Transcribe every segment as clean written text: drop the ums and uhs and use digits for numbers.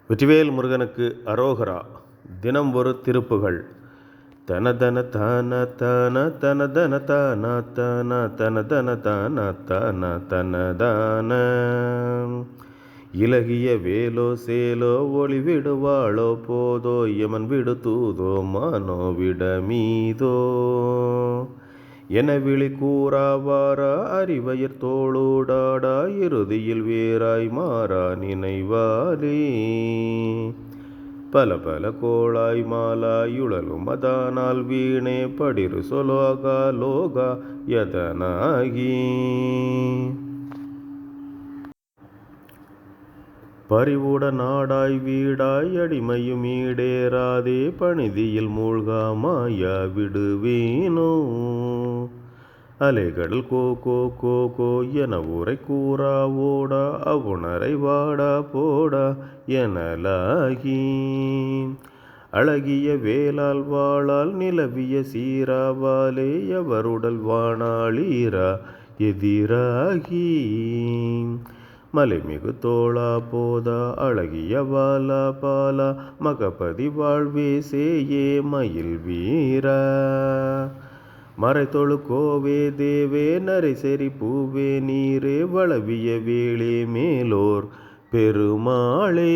வெற்றிவேல் முருகனுக்கு அரோகரா. தினம் ஒரு திருப்புகள். தனதன தான தான தனதன தான தான தனதன தான தான தனதான. இலகிய வேலோ சேலோ ஒளி விடுவாளோ போதோ யமன் விடு தூதோ மானோ விட மீதோ என விழி கூறாவாரா அறிவயர் தோளூடாடா இறுதியில் வேறாய் மாறா நினைவாலே. பல பல கோளாய் மாலாயுழலும் அதானால் வீணே படிரு சொலோகா லோகா யதனாகி. பறிவுட நாடாய் வீடாய் அடிமையும் ஈடேறாதே பணிதியில் மூழ்கா மாயா விடுவேனோ. அலைகடல் கோ கோ கோ கோ என ஊரை கூறா ஓடா அவுணரை வாடா போடா எனலாகி. அழகிய வேளால் வாழால் நிலவிய சீராவாலே எவருடல் வாணாளீரா எதிராகி. மலைமிகு தோளா போதா அழகிய வாலா பாலா மகபதி வாழ்வே சேயே மயில் வீரா. மறைத்தொழு கோவே தேவே நரை செறி பூவே நீரே வளவிய வேளே மேலோர் பெருமாளே.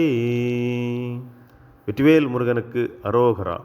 வெற்றிவேல் முருகனுக்கு அரோகரா.